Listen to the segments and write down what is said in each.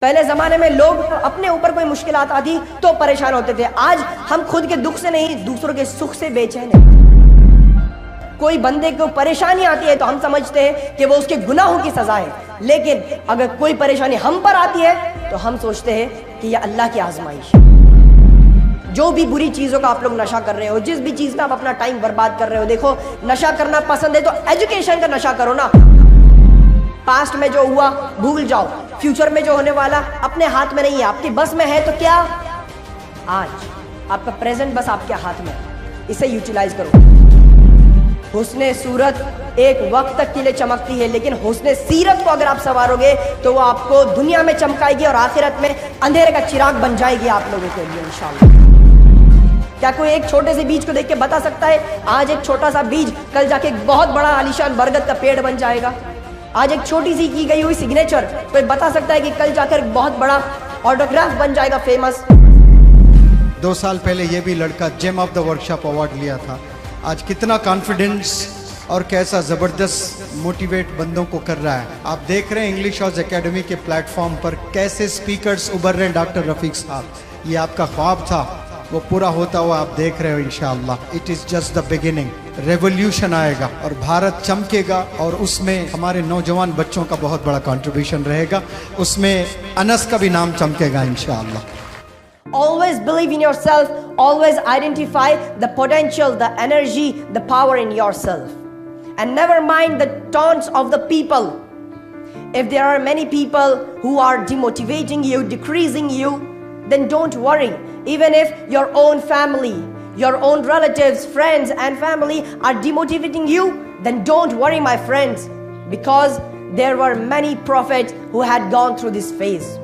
पहले ज़माने में लोग अपने ऊपर कोई मुश्किलात आती तो परेशान होते थे। आज हम खुद के दुख से नहीं, दूसरों के सुख से बेचैन हैं। कोई बंदे को परेशानी आती है तो हम समझते हैं कि वो उसके गुनाहों की सज़ा है, लेकिन अगर कोई परेशानी हम पर आती है तो हम सोचते हैं कि यह अल्लाह की आजमाइश है। जो भी बुरी चीज़ों का आप लोग नशा कर रहे हो, जिस भी चीज़ में आप अपना टाइम बर्बाद कर रहे हो, देखो नशा करना पसंद है तो एजुकेशन का नशा करो ना। पास्ट में जो हुआ भूल जाओ, फ्यूचर में जो होने वाला अपने हाथ में नहीं है, आपकी बस में है तो क्या आज आपका प्रेजेंट बस आपके हाथ में, इसे यूटिलाइज करो। हुस्ने सूरत एक वक्त तक के लिए चमकती है, लेकिन हुस्ने सीरत को अगर आप संवारोगे तो वो आपको दुनिया में चमकाएगी और आखिरत में अंधेरे का चिराग बन जाएगी आप लोगों के लिए इंशाअल्लाह। क्या कोई एक छोटे से बीज को देख के बता सकता है आज एक छोटा सा बीज कल जाके एक बहुत बड़ा आलीशान बरगद का पेड़ बन जाएगा? आज एक छोटी सी की गई हुई सिग्नेचर कोई बता सकता है कि कल जाकर एक बहुत बड़ा ऑटोग्राफ बन जाएगा फेमस? 2 साल पहले ये भी लड़का gem of the workshop award लिया था। आज कितना कॉन्फिडेंस और कैसा ज़बरदस्त मोटिवेट बंदों को कर रहा है। आप देख रहे हैं इंग्लिश हाउस एकेडमी के प्लेटफॉर्म पर कैसे स्पीकर्स उभर रहे हैं। डॉक्टर रफीक साहब, ये आपका ख्वाब था, वो पूरा होता हुआ आप देख रहे हो इंशाअल्लाह। It is just the beginning. Revolution आएगा और भारत चमकेगा और उसमें हमारे नौजवान बच्चों का बहुत बड़ा कंट्रीब्यूशन रहेगा, उसमें अनस का भी नाम चमकेगा इंशाअल्लाह। Always believe in yourself, always identify the potential, the energy, the power in yourself, and never mind the taunts of the people. If there are many people who are demotivating you, decreasing you, then don't worry. Even if your own family, your own relatives, friends and family are demotivating you, then don't worry my friends, because there were many prophets who had gone through this phase.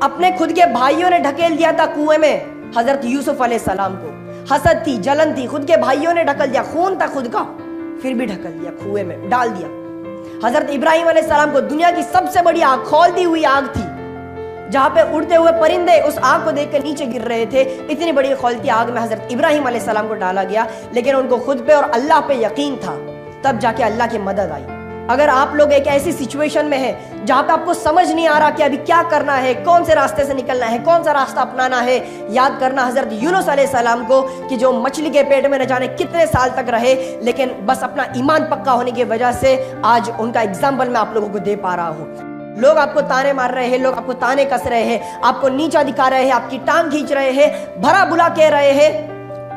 अपने खुद के भाइयों ने ढकेल दिया था कुएं में हजरत यूसुफ अलैहिस्सलाम को। हसद थी, जलन थी, खुद के भाइयों ने ढकल दिया, खून था खुद का, फिर भी ढकल दिया, कुएं में डाल दिया। हजरत इब्राहिम अलैहिस्सलाम को दुनिया की सबसे बड़ी आग, खौलती हुई आग थी, जहां पे उड़ते हुए परिंदे उस आग को देखकर नीचे गिर रहे थे, इतनी बड़ी खौलती आग में हजरत इब्राहिम अलैहिस्सलाम को डाला गया, लेकिन उनको खुद पे और अल्लाह पे यकीन था, तब जाके अल्लाह की मदद आई। अगर आप लोग एक ऐसी सिचुएशन में हैं जहां पे आपको समझ नहीं आ रहा कि अभी क्या करना है, कौन से रास्ते से निकलना है, कौन सा रास्ता अपनाना है, याद करना हजरत यूनुस अलैहिस्सलाम को कि जो मछली के पेट में न जाने कितने साल तक रहे, लेकिन बस अपना ईमान पक्का होने की वजह से आज उनका एग्जाम्पल मैं आप लोगों को दे पा रहा हूँ। लोग आपको ताने मार रहे हैं, लोग आपको ताने कस रहे हैं, आपको नीचा दिखा रहे हैं, आपकी टांग खींच रहे हैं, भरा बुला कह रहे हैं,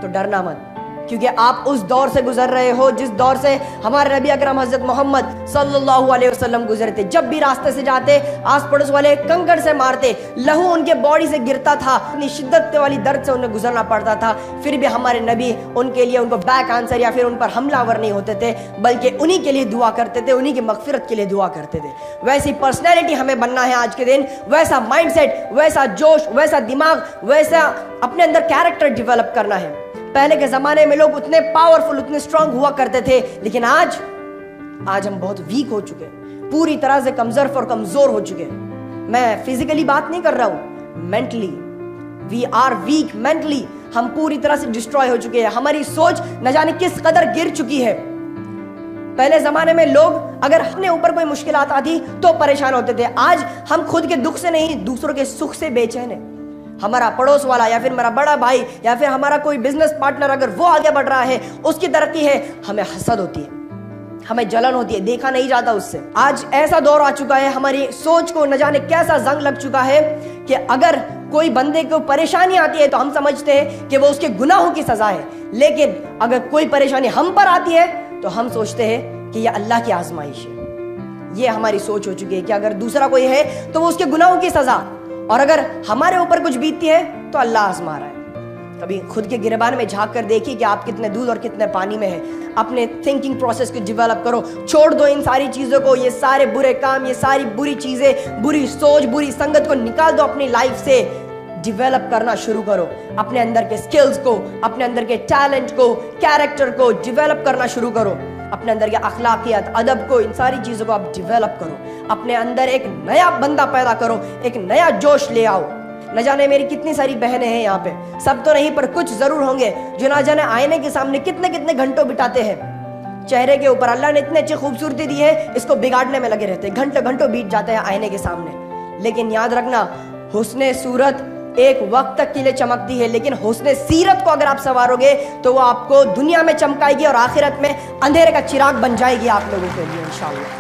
तो डरना मत, क्योंकि आप उस दौर से गुजर रहे हो जिस दौर से हमारे नबी अकरम हजरत मोहम्मद सल्लल्लाहु अलैहि वसल्लम गुजरे थे। जब भी रास्ते से जाते आस पड़ोस वाले कंकड़ से मारते, लहू उनके बॉडी से गिरता था, इतनी शिद्दत वाली दर्द से उन्हें गुजरना पड़ता था, फिर भी हमारे नबी उनके लिए उनको बैक आंसर या फिर उन पर हमलावर नहीं होते थे, बल्कि उन्हीं के लिए दुआ करते थे, उन्हीं की मगफिरत के लिए दुआ करते थे। वैसी पर्सनैलिटी हमें बनना है आज के दिन, वैसा माइंडसेट, वैसा जोश, वैसा दिमाग, वैसा अपने अंदर कैरेक्टर डेवलप करना है। पहले के जमाने में लोग उतने पावरफुल, उतने स्ट्रांग हुआ करते थे, लेकिन आज हम बहुत वीक हो चुके हैं, पूरी तरह से कमजोर हो चुके हैं। मैं फिजिकली बात नहीं कर रहा हूं, mentally we are weak. Mentally हम पूरी तरह से डिस्ट्रॉय हो चुके हैं, हमारी सोच न जाने किस कदर गिर चुकी है। पहले जमाने में लोग अगर अपने ऊपर कोई मुश्किलात आती तो परेशान होते थे, आज हम खुद के दुख से नहीं, दूसरों के सुख से बेचैन हैं। हमारा पड़ोस वाला या फिर मेरा बड़ा भाई या फिर हमारा कोई बिजनेस पार्टनर अगर वो आगे बढ़ रहा है, उसकी तरक्की है, हमें हसद होती है, हमें जलन होती है, देखा नहीं जाता उससे। आज ऐसा दौर आ चुका है, हमारी सोच को न जाने कैसा जंग लग चुका है कि अगर कोई बंदे को परेशानी आती है तो हम समझते हैं कि वो उसके गुनाहों की सजा है, लेकिन अगर कोई परेशानी हम पर आती है तो हम सोचते हैं कि यह अल्लाह की आजमाइश है। ये हमारी सोच हो चुकी है कि अगर दूसरा कोई है तो वो उसके गुनाहों की सजा, और अगर हमारे ऊपर कुछ बीतती है तो अल्लाह आजमा रहा है। कभी खुद के गिरबान में झांक कर देखिए कि आप कितने दूध और कितने पानी में हैं। अपने थिंकिंग प्रोसेस को डेवलप करो, छोड़ दो इन सारी चीज़ों को, ये सारे बुरे काम, ये सारी बुरी चीज़ें, बुरी सोच, बुरी संगत को निकाल दो अपनी लाइफ से। डेवलप करना शुरू करो, अपने अंदर के स्किल्स को, अपने अंदर के टैलेंट को, कैरेक्टर को डेवलप करना शुरू करो, अपने अंदर के अखलाकियत, अदब को, इन सारी चीज़ों को आप डेवलप करो, अपने अंदर एक नया बंदा पैदा करो, एक नया जोश ले आओ। न जाने मेरी कितनी सारी बहनें हैं यहाँ पे, सब तो नहीं पर कुछ ज़रूर होंगे जो ना जाने आईने के सामने कितने कितने घंटों बिताते हैं। चेहरे के ऊपर अल्लाह ने इतनी अच्छी खूबसूरती दी है, इसको बिगाड़ने में लगे रहते हैं, घंटों घंटों बीत जाते हैं आईने के सामने। लेकिन याद रखना, हुस्ने सूरत एक वक्त तक के लिए चमकती है, लेकिन हुस्ने सीरत को अगर आप संवारोगे तो वो आपको दुनिया में चमकाएगी और आखिरत में अंधेरे का चिराग बन जाएगी आप लोगों के लिए इंशाअल्लाह।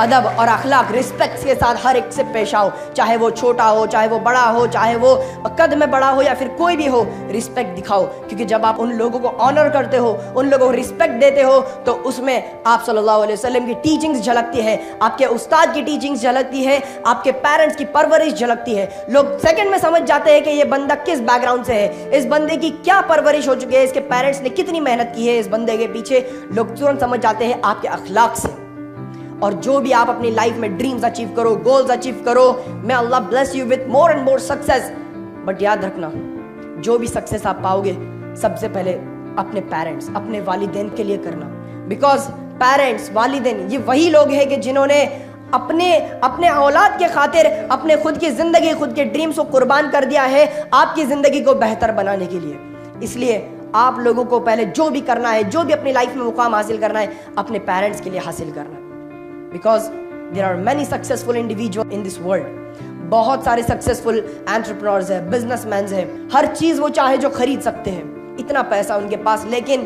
अदब और अखलाक, रिस्पेक्ट के साथ हर एक से पेश आओ, चाहे वो छोटा हो, चाहे वो बड़ा हो, चाहे वो कद में बड़ा हो या फिर कोई भी हो, रिस्पेक्ट दिखाओ। क्योंकि जब आप उन लोगों को ऑनर करते हो, उन लोगों को रिस्पेक्ट देते हो, तो उसमें आप सल्लल्लाहु अलैहि वसल्लम की टीचिंग्स झलकती है, आपके उस्ताद की टीचिंग्स झलकती है, आपके पेरेंट्स की परवरिश झलकती है। लोग सेकंड में समझ जाते हैं कि ये बंदा किस बैकग्राउंड से है, इस बंदे की क्या परवरिश हो चुकी है, इसके पेरेंट्स ने कितनी मेहनत की है इस बंदे के पीछे। लोग तुरंत समझ जाते हैं आपके अखलाक से। और जो भी आप अपनी लाइफ में ड्रीम्स अचीव करो, गोल्स अचीव करो, may Allah bless you with more and more success. But याद रखना, जो भी सक्सेस आप पाओगे सबसे पहले अपने पेरेंट्स, अपने वालिदैन के लिए करना। बिकॉज पेरेंट्स, वालिदैन, ये वही लोग हैं कि जिन्होंने अपने औलाद के खातिर अपने खुद की जिंदगी, खुद के ड्रीम्स को कुर्बान कर दिया है आपकी जिंदगी को बेहतर बनाने के लिए। इसलिए आप लोगों को पहले जो भी करना है, जो भी अपनी लाइफ में मुकाम हासिल करना है, अपने पेरेंट्स के लिए हासिल करना है। Because there are many successful individuals in this world. बहुत सारे सक्सेसफुल एंटरप्रेन्योर्स हैं, बिजनेसमैन हैं, हर चीज वो चाहे जो खरीद सकते हैं, इतना पैसा उनके पास, लेकिन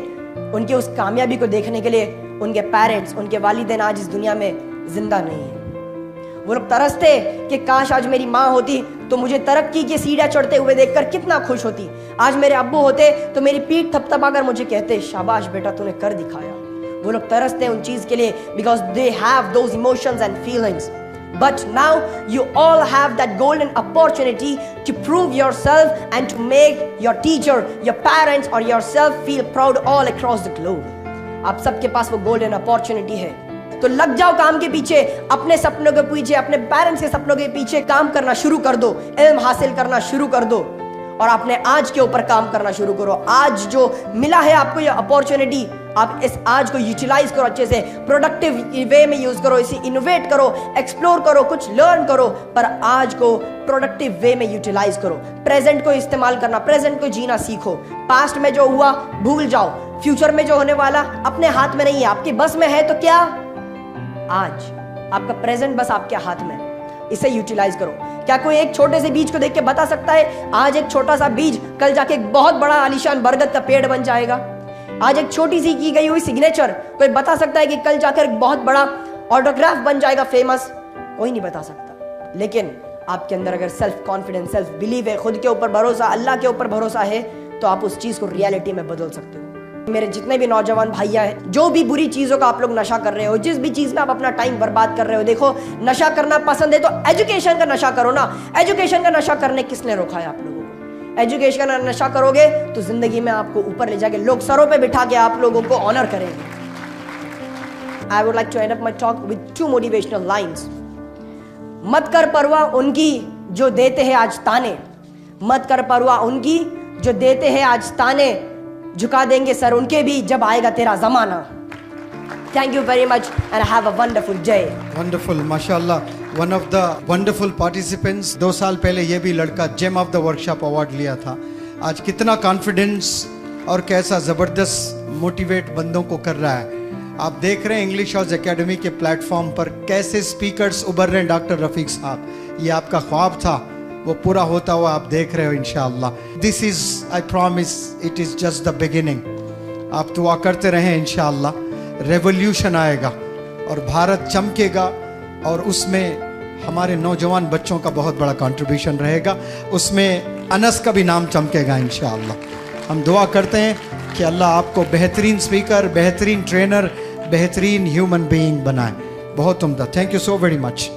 उनके उस कामयाबी को देखने के लिए उनके पेरेंट्स, उनके वालिदैन आज इस दुनिया में जिंदा नहीं है। वो लोग तरसते कि काश आज मेरी माँ होती तो मुझे तरक्की की सीढ़ियां चढ़ते हुए देखकर कितना खुश होती। आज मेरे अब्बू होते तो मेरी पीठ थपथपाकर मुझे कहते शाबाश बेटा तूने कर दिखाया। वो लोग तरसते हैं उन चीज के लिए, because they have those emotions and feelings. But now you all have that golden opportunity to prove yourself and to make your teacher, your parents or yourself feel proud all across the globe. आप सबके पास वो golden opportunity है, तो लग जाओ काम के पीछे, अपने सपनों के पीछे, अपने पेरेंट्स के सपनों के पीछे काम करना शुरू कर दो, इल्म हासिल करना शुरू कर दो और अपने आज के ऊपर काम करना शुरू करो। आज जो मिला है आपको ये अपॉर्चुनिटी, आप इस आज को यूटिलाइज करो, अच्छे से प्रोडक्टिव वे में यूज करो, इसे इनोवेट करो, एक्सप्लोर करो, कुछ लर्न करो, पर आज को प्रोडक्टिव वे में यूटिलाइज करो। प्रेजेंट को इस्तेमाल करना, प्रेजेंट को जीना सीखो। पास्ट में जो हुआ भूल जाओ, फ्यूचर में जो होने वाला अपने हाथ में नहीं है, आपकी बस में है तो क्या, आज आपका प्रेजेंट बस आपके हाथ में, इसे यूटिलाइज करो। क्या कोई एक छोटे से बीज को देख के बता सकता है आज एक छोटा सा बीज कल जाके एक बहुत बड़ा आलीशान बरगद का पेड़ बन जाएगा? आज एक छोटी सी की गई हुई सिग्नेचर कोई बता सकता है कि कल जाकर एक बहुत बड़ा ऑटोग्राफ बन जाएगा फेमस? कोई नहीं बता सकता। लेकिन आपके अंदर अगर सेल्फ कॉन्फिडेंस, सेल्फ बिलीव है, खुद के ऊपर भरोसा, अल्लाह के ऊपर भरोसा है, तो आप उस चीज को रियलिटी में बदल सकते हो। मेरे जितने भी नौजवान भैया हैं, जो भी बुरी चीजों का आप लोग नशा कर रहे हो, जिस भी चीज में आप अपना टाइम बर्बाद कर रहे हो, देखो नशा करना पसंद है तो एजुकेशन का नशा करो ना। एजुकेशन का नशा करने किसने रोका है आप लोगों को? एजुकेशन का नशा करोगे तो जिंदगी में आपको ऊपर ले जाके लोग सरों पे बिठा के आप लोगों को ऑनर करेंगे। I would like to end up my talk with 2 motivational lines. मत कर परवाह उनकी जो देते हैं आज ताने, मत कर परवाह उनकी जो देते हैं आज ताने, झुका देंगे सर उनके भी जब आएगा तेरा जमाना। Thank you very much and have a wonderful day. Wonderful, माशाल्लाह। One of the wonderful participants, 2 साल पहले ये भी लड़का gem of the workshop award लिया था। आज कितना कॉन्फिडेंस और कैसा ज़बरदस्त मोटिवेट बंदों को कर रहा है। आप देख रहे हैं इंग्लिश हाउस एकेडमी के प्लेटफॉर्म पर कैसे स्पीकर्स उभर रहे हैं। डॉक्टर रफीक साहब, ये आपका ख्वाब था, वो पूरा होता हुआ आप देख रहे हो इंशाअल्लाह। This is, I promise, it is just the beginning. आप दुआ करते रहें, इंशाअल्लाह रेवोल्यूशन आएगा और भारत चमकेगा और उसमें हमारे नौजवान बच्चों का बहुत बड़ा कंट्रीब्यूशन रहेगा, उसमें अनस का भी नाम चमकेगा इंशाअल्लाह। हम दुआ करते हैं कि अल्लाह आपको बेहतरीन स्पीकर, बेहतरीन ट्रेनर, बेहतरीन ह्यूमन बीइंग बनाए। बहुत उम्दा। Thank you so very much.